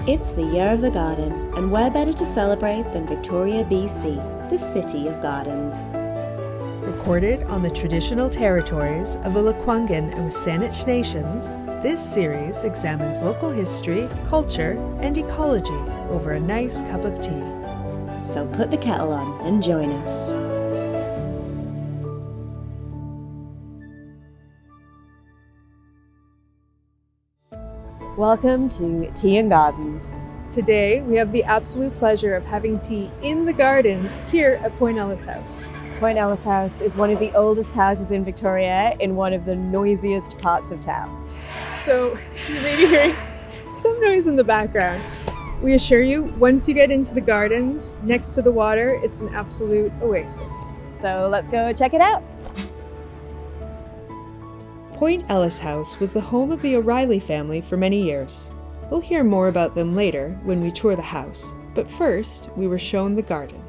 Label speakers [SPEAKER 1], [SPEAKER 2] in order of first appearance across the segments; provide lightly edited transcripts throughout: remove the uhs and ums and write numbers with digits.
[SPEAKER 1] It's the Year of the Garden, and where better to celebrate than Victoria, BC, the City of Gardens.
[SPEAKER 2] Recorded on the traditional territories of the Lekwungen and Wasanich nations, this series examines local history, culture, and ecology over a nice cup of tea.
[SPEAKER 1] So put the kettle on and join us. Welcome to Tea and Gardens.
[SPEAKER 2] Today, we have the absolute pleasure of having tea in the gardens here at Point Ellice House.
[SPEAKER 1] Point Ellice House is one of the oldest houses in Victoria in one of the noisiest parts of town.
[SPEAKER 2] So, you may be hearing some noise in the background. We assure you, once you get into the gardens, next to the water, it's an absolute oasis.
[SPEAKER 1] So let's go check it out.
[SPEAKER 2] Point Ellice House was the home of the O'Reilly family for many years. We'll hear more about them later when we tour the house, but first we were shown the garden.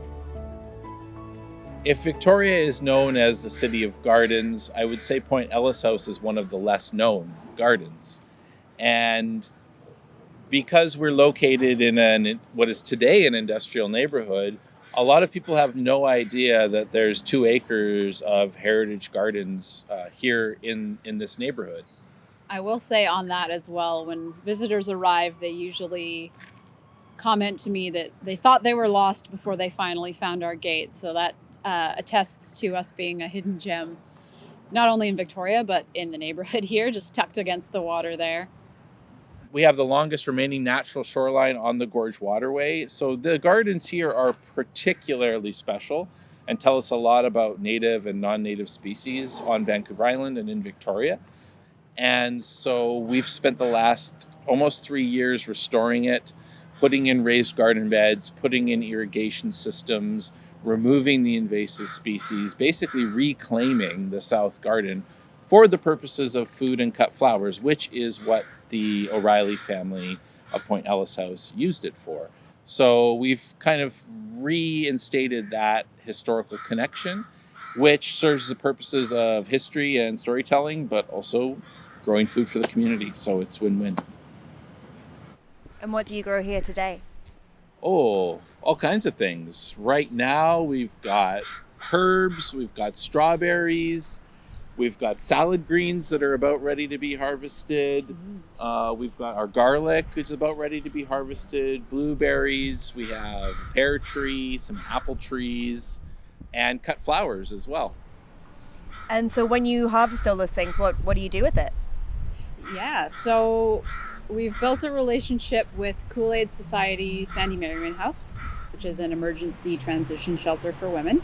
[SPEAKER 3] If Victoria is known as the City of Gardens, I would say Point Ellice House is one of the less known gardens. And because we're located in what is today an industrial neighborhood, a lot of people have no idea that there's 2 acres of heritage gardens here in this neighborhood.
[SPEAKER 4] I will say on that as well, when visitors arrive, they usually comment to me that they thought they were lost before they finally found our gate. So that attests to us being a hidden gem, not only in Victoria, but in the neighborhood here, just tucked against the water there.
[SPEAKER 3] We have the longest remaining natural shoreline on the Gorge Waterway. So the gardens here are particularly special and tell us a lot about native and non-native species on Vancouver Island and in Victoria. And so we've spent the last almost 3 years restoring it, putting in raised garden beds, putting in irrigation systems, removing the invasive species, basically reclaiming the South Garden for the purposes of food and cut flowers, which is what the O'Reilly family of Point Ellice House used it for. So we've kind of reinstated that historical connection, which serves the purposes of history and storytelling, but also growing food for the community. So it's win-win.
[SPEAKER 1] And what do you grow here today?
[SPEAKER 3] Oh, all kinds of things. Right now we've got herbs, we've got strawberries, we've got salad greens that are about ready to be harvested. We've got our garlic, which is about ready to be harvested. Blueberries. We have a pear tree, some apple trees, and cut flowers as well.
[SPEAKER 1] And so when you harvest all those things, what do you do with it?
[SPEAKER 4] Yeah, so we've built a relationship with Kool-Aid Society Sandy Merriman House, which is an emergency transition shelter for women.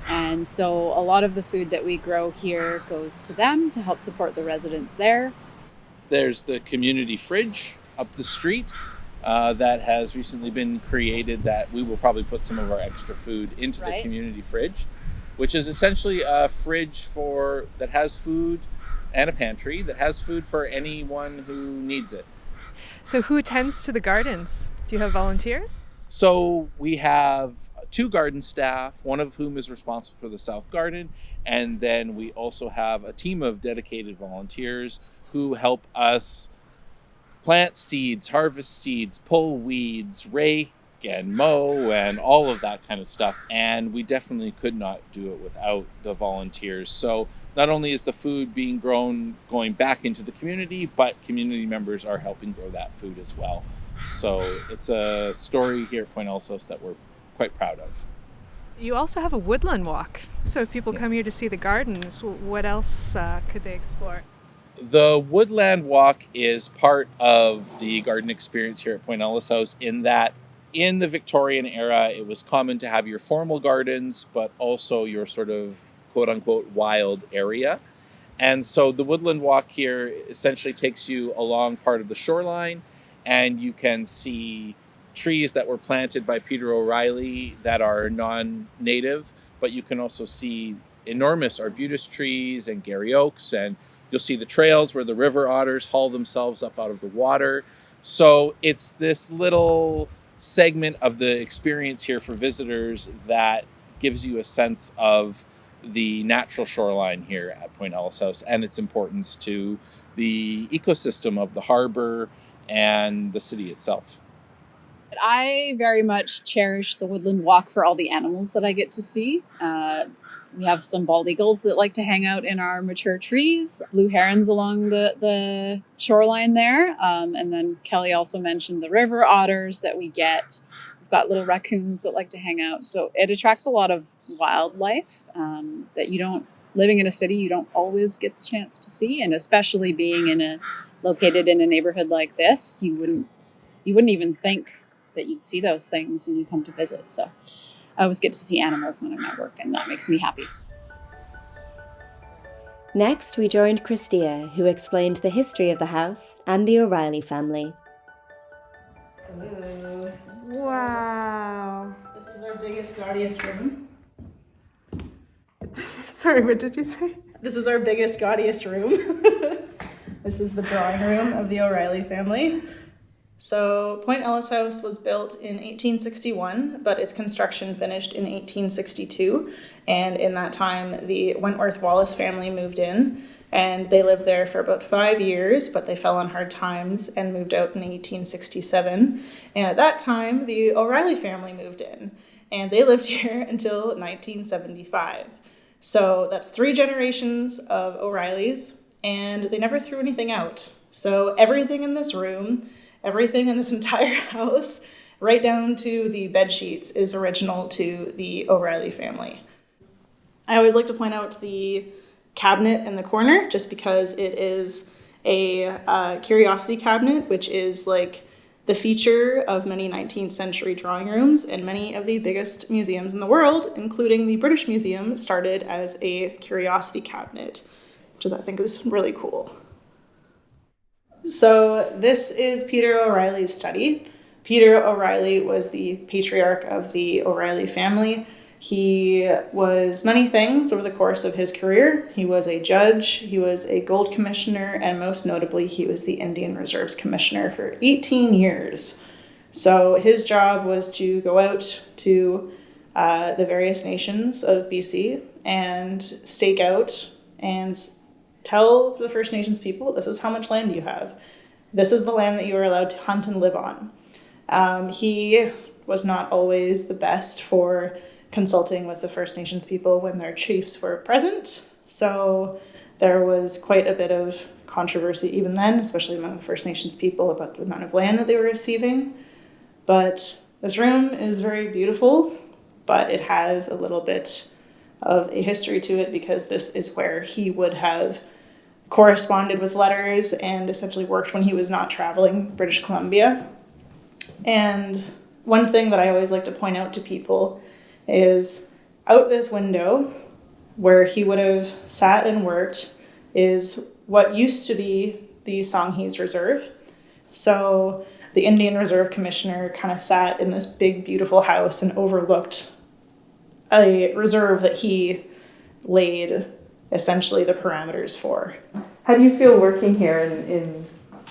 [SPEAKER 4] And so a lot of the food that we grow here goes to them to help support the residents there.
[SPEAKER 3] There's the community fridge up the street that has recently been created that we will probably put some of our extra food into the community fridge, which is essentially a fridge that has food and a pantry that has food for anyone who needs it.
[SPEAKER 2] So who tends to the gardens? Do you have volunteers?
[SPEAKER 3] So we have 2 garden staff, one of whom is responsible for the South Garden, and then we also have a team of dedicated volunteers who help us plant seeds, harvest seeds, pull weeds, rake and mow, and all of that kind of stuff. And we definitely could not do it without the volunteers. So not only is the food being grown going back into the community, but community members are helping grow that food as well. So it's a story here at Point Ellice House that we're quite proud of.
[SPEAKER 2] You also have a woodland walk. So if people come here to see the gardens, what else could they explore?
[SPEAKER 3] The Woodland Walk is part of the garden experience here at Point Ellice House in that in the Victorian era, it was common to have your formal gardens, but also your sort of quote-unquote wild area. And so the Woodland Walk here essentially takes you along part of the shoreline, and you can see trees that were planted by Peter O'Reilly that are non-native, but you can also see enormous arbutus trees and Gary oaks, and you'll see the trails where the river otters haul themselves up out of the water. So it's this little segment of the experience here for visitors that gives you a sense of the natural shoreline here at Point Ellice House and its importance to the ecosystem of the harbor and the city itself.
[SPEAKER 4] I very much cherish the woodland walk for all the animals that I get to see. We have some bald eagles that like to hang out in our mature trees, blue herons along the shoreline there. And then Kelly also mentioned the river otters that we get. We've got little raccoons that like to hang out. So it attracts a lot of wildlife that you don't, living in a city, you don't always get the chance to see. And especially being located in a neighborhood like this, you wouldn't even think that you'd see those things when you come to visit. So I always get to see animals when I'm at work, and that makes me happy.
[SPEAKER 1] Next, we joined Christia, who explained the history of the house and the O'Reilly family.
[SPEAKER 5] Ooh.
[SPEAKER 2] Wow.
[SPEAKER 5] This is our biggest, gaudiest room.
[SPEAKER 2] Sorry, what did you say?
[SPEAKER 5] This is our biggest, gaudiest room. This is the drawing room of the O'Reilly family. So Point Ellice House was built in 1861, but its construction finished in 1862. And in that time, the Wentworth Wallace family moved in, and they lived there for about 5 years, but they fell on hard times and moved out in 1867. And at that time, the O'Reilly family moved in, and they lived here until 1975. So that's 3 generations of O'Reillys, and they never threw anything out. So everything in this room, everything in this entire house, right down to the bed sheets, is original to the O'Reilly family. I always like to point out the cabinet in the corner just because it is a curiosity cabinet, which is like the feature of many 19th century drawing rooms, and many of the biggest museums in the world, including the British Museum, started as a curiosity cabinet, which I think is really cool. So this is Peter O'Reilly's study. Peter O'Reilly was the patriarch of the O'Reilly family. He was many things over the course of his career. He was a judge, he was a gold commissioner, and most notably, he was the Indian Reserves Commissioner for 18 years. So his job was to go out to the various nations of BC and stake out and tell the First Nations people, this is how much land you have. This is the land that you are allowed to hunt and live on. He was not always the best for consulting with the First Nations people when their chiefs were present. So there was quite a bit of controversy even then, especially among the First Nations people, about the amount of land that they were receiving. But this room is very beautiful, but it has a little bit of a history to it because this is where he would have corresponded with letters and essentially worked when he was not traveling British Columbia. And one thing that I always like to point out to people is out this window where he would have sat and worked is what used to be the Songhees Reserve. So the Indian Reserve Commissioner kind of sat in this big, beautiful house and overlooked a reserve that he laid essentially the parameters for.
[SPEAKER 2] How do you feel working here in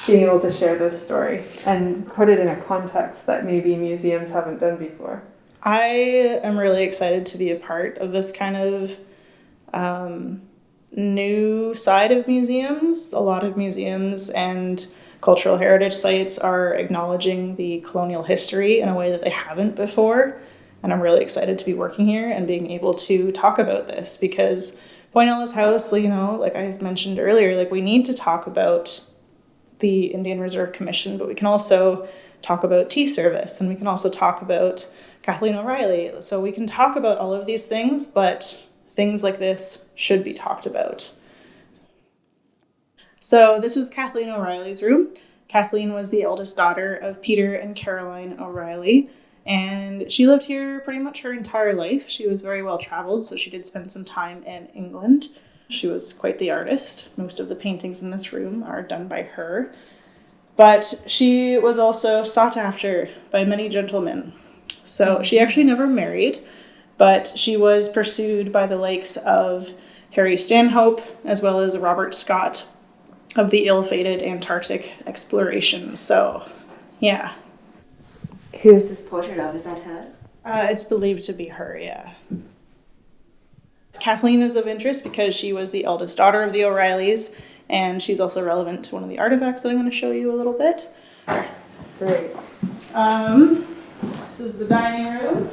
[SPEAKER 2] being able to share this story and put it in a context that maybe museums haven't done before?
[SPEAKER 5] I am really excited to be a part of this kind of new side of museums. A lot of museums and cultural heritage sites are acknowledging the colonial history in a way that they haven't before. And I'm really excited to be working here and being able to talk about this because Point Ellice House, you know, like I mentioned earlier, like we need to talk about the Indian Reserve Commission, but we can also talk about tea service and we can also talk about Kathleen O'Reilly. So we can talk about all of these things, but things like this should be talked about. So this is Kathleen O'Reilly's room. Kathleen was the eldest daughter of Peter and Caroline O'Reilly, and she lived here pretty much her entire life. She was very well traveled, so she did spend some time in England. She was quite the artist. Most of the paintings in this room are done by her. But she was also sought after by many gentlemen. So she actually never married, but she was pursued by the likes of Harry Stanhope, as well as Robert Scott of the ill-fated Antarctic exploration. So, yeah.
[SPEAKER 1] Who is this portrait of? Is that her?
[SPEAKER 5] It's believed to be her, yeah. Kathleen is of interest because she was the eldest daughter of the O'Reillys, and she's also relevant to one of the artifacts that I'm going to show you a little bit.
[SPEAKER 2] Great.
[SPEAKER 5] This is the dining room.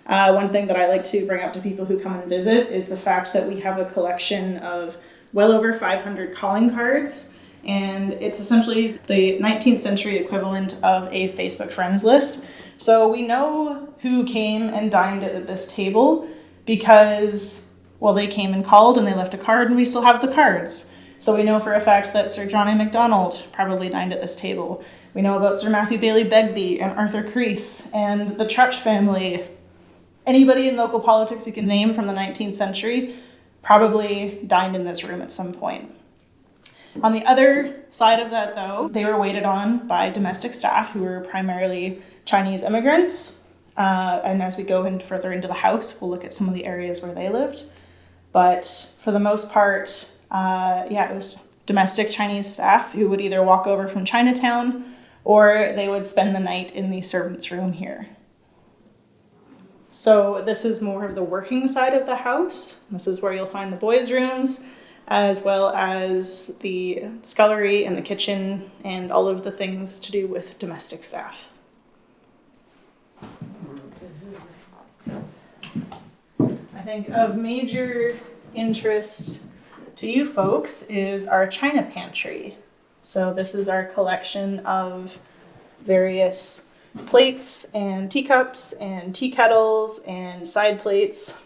[SPEAKER 5] One thing that I like to bring up to people who come and visit is the fact that we have a collection of well over 500 calling cards, and it's essentially the 19th century equivalent of a Facebook friends list. So we know who came and dined at this table because, well, they came and called and they left a card and we still have the cards. So we know for a fact that Sir John A. Macdonald probably dined at this table. We know about Sir Matthew Bailey Begbie and Arthur Creese and the Trutch family. Anybody in local politics you can name from the 19th century probably dined in this room at some point. On the other side of that, though, they were waited on by domestic staff who were primarily Chinese immigrants. And as we go in further into the house, we'll look at some of the areas where they lived. But for the most part, it was domestic Chinese staff who would either walk over from Chinatown or they would spend the night in the servants' room here. So this is more of the working side of the house. This is where you'll find the boys' rooms, as well as the scullery and the kitchen and all of the things to do with domestic staff. I think of major interest to you folks is our china pantry. So this is our collection of various plates and teacups and tea kettles and side plates.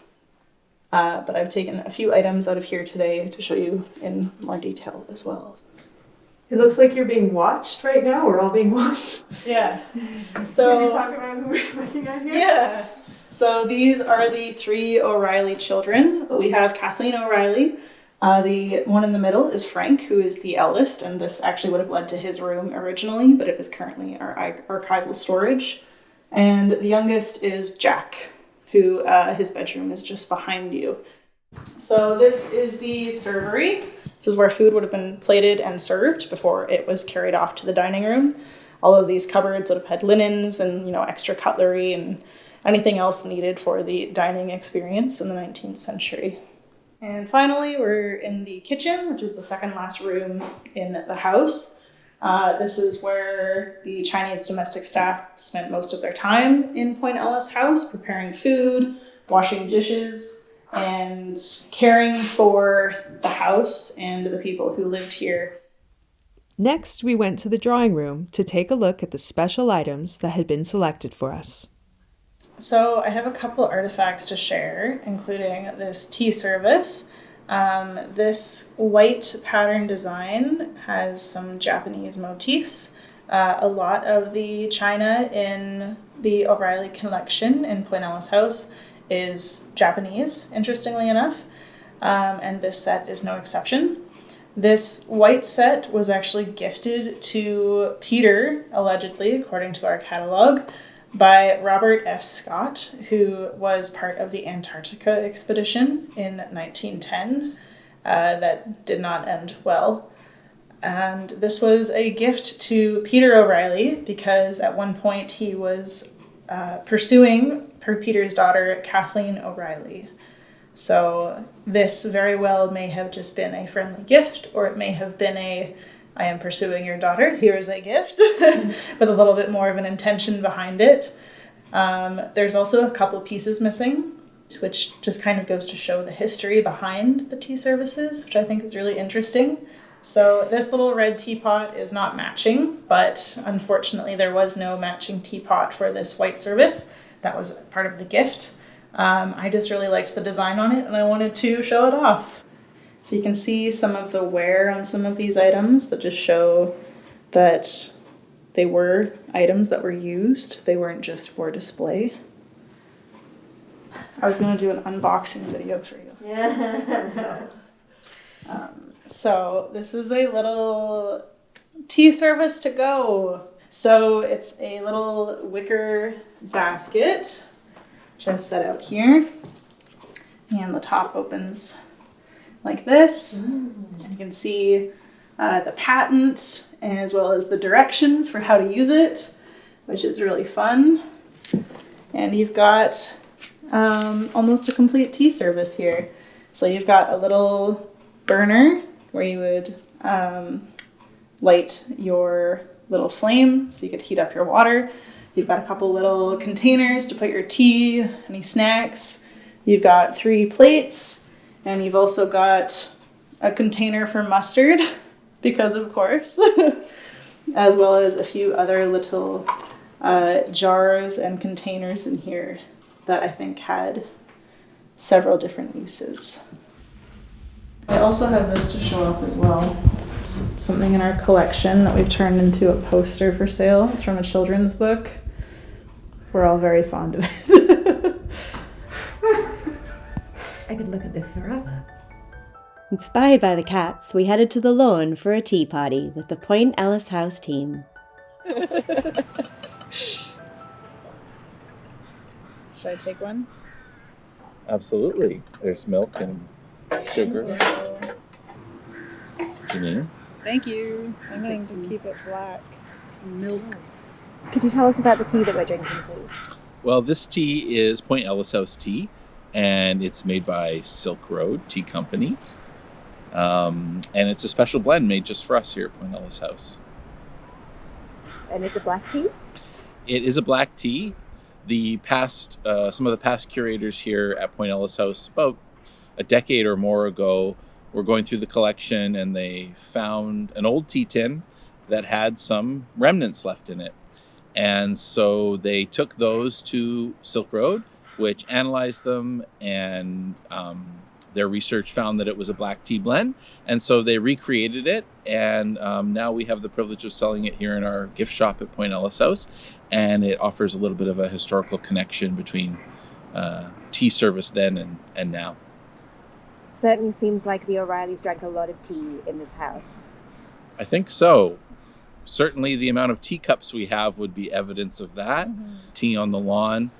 [SPEAKER 5] But I've taken a few items out of here today to show you in more detail as well.
[SPEAKER 2] It looks like you're being watched right now. We're all being watched.
[SPEAKER 5] Yeah.
[SPEAKER 2] Can
[SPEAKER 5] So
[SPEAKER 2] you talk about who we're looking at here?
[SPEAKER 5] yeah. So these are the 3 O'Reilly children. We have Kathleen O'Reilly. The one in the middle is Frank, who is the eldest, and this actually would have led to his room originally, but it is currently our archival storage. And the youngest is Jack, who his bedroom is just behind you. So this is the servery. This is where food would have been plated and served before it was carried off to the dining room. All of these cupboards would have had linens and, extra cutlery and anything else needed for the dining experience in the 19th century. And finally, we're in the kitchen, which is the second last room in the house. This is where the Chinese domestic staff spent most of their time in Point Ellice House, preparing food, washing dishes, and caring for the house and the people who lived here.
[SPEAKER 2] Next, we went to the drawing room to take a look at the special items that had been selected for us.
[SPEAKER 5] So I have a couple artifacts to share, including this tea service. This white pattern design has some Japanese motifs. A lot of the china in the O'Reilly collection in Point Ellice House is Japanese, interestingly enough, and this set is no exception. This white set was actually gifted to Peter, allegedly, according to our catalog, by Robert F. Scott, who was part of the Antarctica expedition in 1910 that did not end well. And this was a gift to Peter O'Reilly because at one point he was pursuing Peter's daughter, Kathleen O'Reilly. So this very well may have just been a friendly gift, or it may have been I am pursuing your daughter, here is a gift, with a little bit more of an intention behind it. There's also a couple pieces missing, which just kind of goes to show the history behind the tea services, which I think is really interesting. So this little red teapot is not matching, but unfortunately there was no matching teapot for this white service. That was part of the gift. I just really liked the design on it and I wanted to show it off. So you can see some of the wear on some of these items that just show that they were items that were used. They weren't just for display. I was going to do an unboxing video for you.
[SPEAKER 1] Yeah.
[SPEAKER 5] So this is a little tea service to go. So it's a little wicker basket, which I've set out here. And the top opens like this. And you can see the patent as well as the directions for how to use it, which is really fun. And you've got almost a complete tea service here. So you've got a little burner where you would light your little flame so you could heat up your water. You've got a couple little containers to put your tea, any snacks. You've got 3 plates, and you've also got a container for mustard, because of course, as well as a few other little jars and containers in here that I think had several different uses. I also have this to show off as well. It's something in our collection that we've turned into a poster for sale. It's from a children's book. We're all very fond of it.
[SPEAKER 6] I could look at this forever.
[SPEAKER 1] Inspired by the cats, we headed to the lawn for a tea party with the Point Ellice House team.
[SPEAKER 5] Should I take one?
[SPEAKER 3] Absolutely. There's milk and sugar. Janine?
[SPEAKER 4] Thank you.
[SPEAKER 5] I'm going to keep it black.
[SPEAKER 4] Some milk.
[SPEAKER 6] Could you tell us about the tea that we're drinking, please?
[SPEAKER 3] Well, this tea is Point Ellice House tea, and it's made by Silk Road Tea Company. And it's a special blend made just for us here at Point Ellice House.
[SPEAKER 6] And it's a black tea?
[SPEAKER 3] It is a black tea. Some of the past curators here at Point Ellice House, about a decade or more ago, were going through the collection and they found an old tea tin that had some remnants left in it. And so they took those to Silk Road, which analyzed them, and their research found that it was a black tea blend. And so they recreated it, and now we have the privilege of selling it here in our gift shop at Point Ellice House. And it offers a little bit of a historical connection between tea service then and now.
[SPEAKER 6] Certainly seems like the O'Reillys drank a lot of tea in this house.
[SPEAKER 3] I think so. Certainly the amount of teacups we have would be evidence of that. Mm-hmm. Tea on the lawn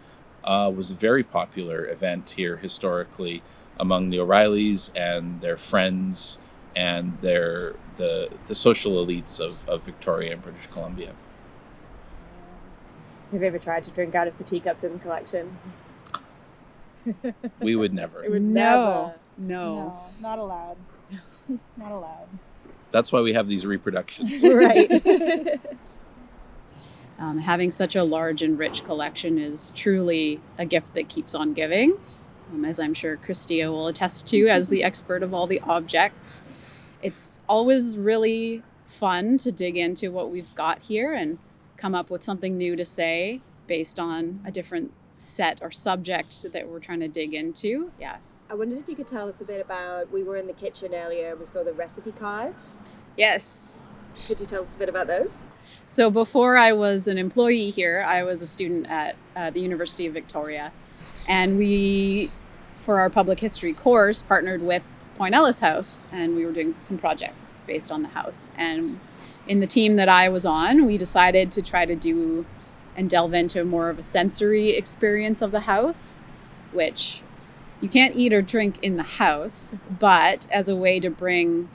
[SPEAKER 3] was a very popular event here historically among the O'Reillys and their friends and the social elites of Victoria and British Columbia.
[SPEAKER 6] Have you ever tried to drink out of the teacups in the collection?
[SPEAKER 3] We would never.
[SPEAKER 6] It would never.
[SPEAKER 4] No.
[SPEAKER 5] Not allowed. Not allowed.
[SPEAKER 3] That's why we have these reproductions.
[SPEAKER 6] Right.
[SPEAKER 4] Having such a large and rich collection is truly a gift that keeps on giving, as I'm sure Christia will attest to as the expert of all the objects. It's always really fun to dig into what we've got here and come up with something new to say based on a different set or subject that we're trying to dig into. Yeah.
[SPEAKER 6] I wondered if you could tell us a bit about, we were in the kitchen earlier and we saw the recipe cards.
[SPEAKER 4] Yes.
[SPEAKER 6] Could you tell us a bit about those?
[SPEAKER 4] So before I was an employee here, I was a student at the University of Victoria. And we, for our public history course, partnered with Point Ellice House, and we were doing some projects based on the house. And in the team that I was on, we decided to try to do and delve into more of a sensory experience of the house, which you can't eat or drink in the house, but as a way to bring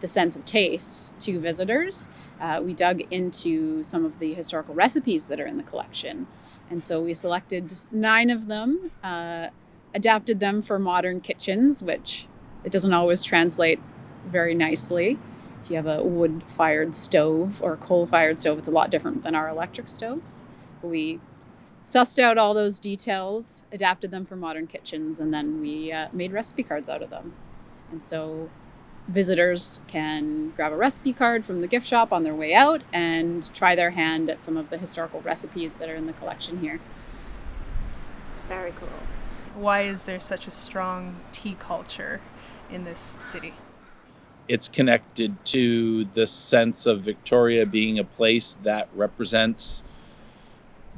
[SPEAKER 4] the sense of taste to visitors, we dug into some of the historical recipes that are in the collection. And so we selected 9 of them, adapted them for modern kitchens, which it doesn't always translate very nicely. If you have a wood-fired stove or a coal-fired stove, it's a lot different than our electric stoves. We sussed out all those details, adapted them for modern kitchens, and then we made recipe cards out of them. And so visitors can grab a recipe card from the gift shop on their way out and try their hand at some of the historical recipes that are in the collection here.
[SPEAKER 6] Very cool.
[SPEAKER 2] Why is there such a strong tea culture in this city?
[SPEAKER 3] It's connected to the sense of Victoria being a place that represents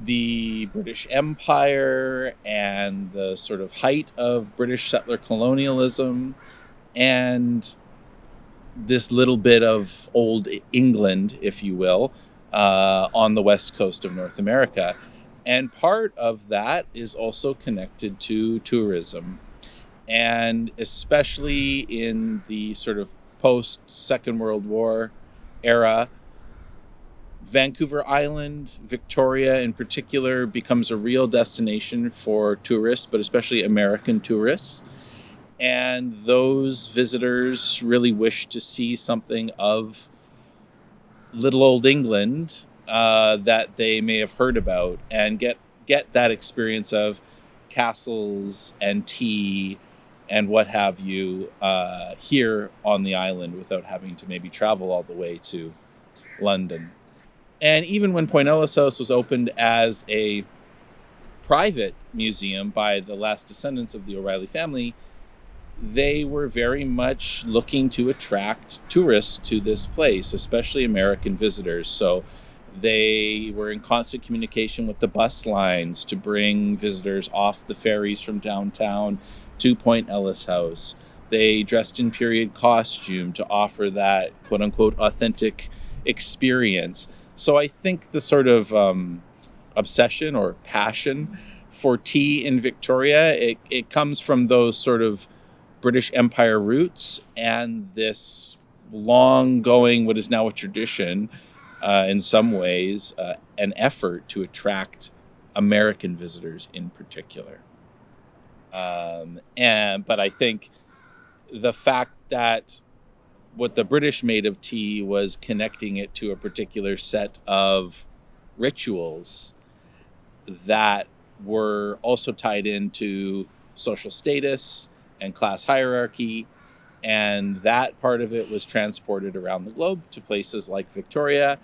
[SPEAKER 3] the British Empire and the sort of height of British settler colonialism, and this little bit of old England, if you will, on the west coast of North America. And part of that is also connected to tourism. And especially in the sort of post-Second World War era, Vancouver Island, Victoria in particular, becomes a real destination for tourists, but especially American tourists. And those visitors really wish to see something of little old England that they may have heard about, and get that experience of castles and tea and what have you here on the island without having to maybe travel all the way to London. And even when Point Ellice House was opened as a private museum by the last descendants of the O'Reilly family, they were very much looking to attract tourists to this place, especially American visitors. So they were in constant communication with the bus lines to bring visitors off the ferries from downtown to Point Ellice House. They dressed in period costume to offer that quote unquote authentic experience. So I think the sort of obsession or passion for tea in Victoria, it comes from those sort of British Empire roots and this long going, what is now a tradition, in some ways, an effort to attract American visitors in particular. But I think the fact that what the British made of tea was connecting it to a particular set of rituals that were also tied into social status and class hierarchy, and that part of it was transported around the globe to places like Victoria,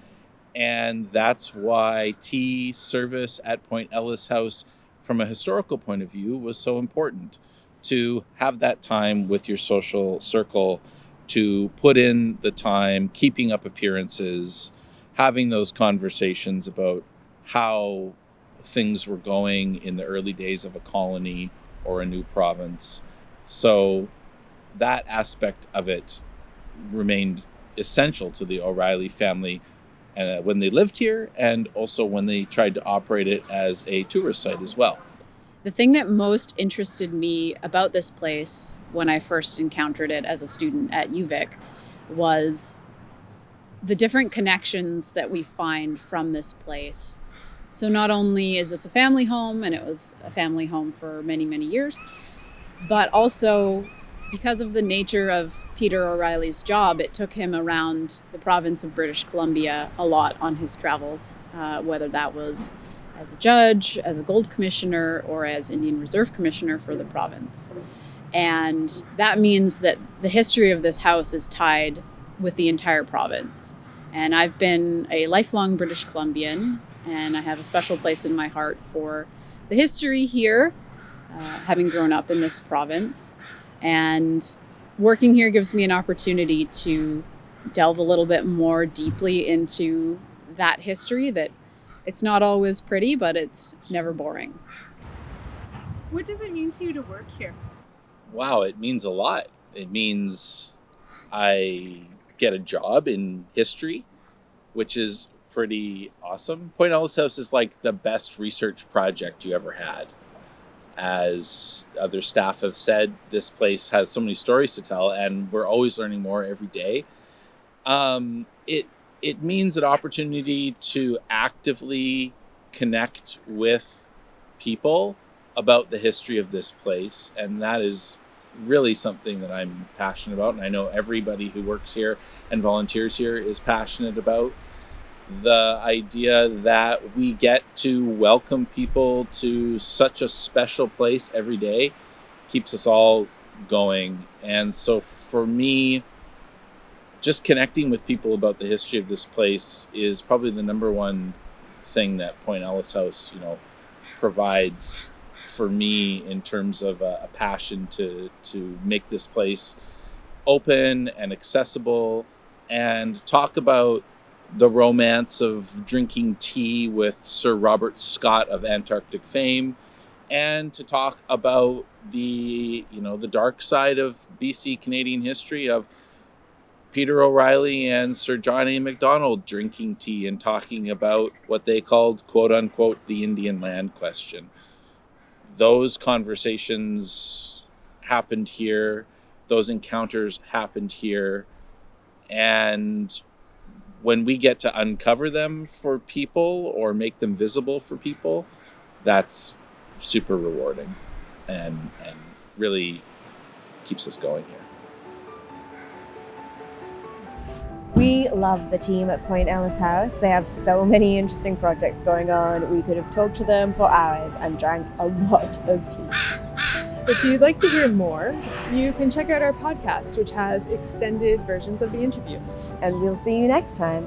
[SPEAKER 3] and that's why tea service at Point Ellice House, from a historical point of view, was so important, to have that time with your social circle, to put in the time, keeping up appearances, having those conversations about how things were going in the early days of a colony or a new province. So that aspect of it remained essential to the O'Reilly family when they lived here, and also when they tried to operate it as a tourist site as well.
[SPEAKER 4] The thing that most interested me about this place when I first encountered it as a student at UVic was the different connections that we find from this place. So not only is this a family home, and it was a family home for many, many years, but also because of the nature of Peter O'Reilly's job, it took him around the province of British Columbia a lot on his travels, whether that was as a judge, as a gold commissioner, or as Indian Reserve Commissioner for the province. And that means that the history of this house is tied with the entire province. And I've been a lifelong British Columbian, and I have a special place in my heart for the history here, having grown up in this province. And working here gives me an opportunity to delve a little bit more deeply into that history, that it's not always pretty, but it's never boring.
[SPEAKER 7] What does it mean to you to work here?
[SPEAKER 3] Wow, it means a lot. It means I get a job in history, which is pretty awesome. Point Ellice House is like the best research project you ever had. As other staff have said, this place has so many stories to tell, and we're always learning more every day. It means an opportunity to actively connect with people about the history of this place, and that is really something that I'm passionate about, and I know everybody who works here and volunteers here is passionate about. The idea that we get to welcome people to such a special place every day keeps us all going. And so for me, just connecting with people about the history of this place is probably the number one thing that Point Ellice House, provides for me in terms of a passion to make this place open and accessible, and talk about the romance of drinking tea with Sir Robert Scott of Antarctic fame, and to talk about the dark side of BC Canadian history of Peter O'Reilly and Sir John A. Macdonald drinking tea and talking about what they called, quote unquote, the Indian land question. Those conversations happened here. Those encounters happened here. And when we get to uncover them for people or make them visible for people, that's super rewarding and really keeps us going here.
[SPEAKER 8] We love the team at Point Ellice House. They have so many interesting projects going on. We could have talked to them for hours and drank a lot of tea.
[SPEAKER 2] If you'd like to hear more, you can check out our podcast, which has extended versions of the interviews.
[SPEAKER 8] And we'll see you next time.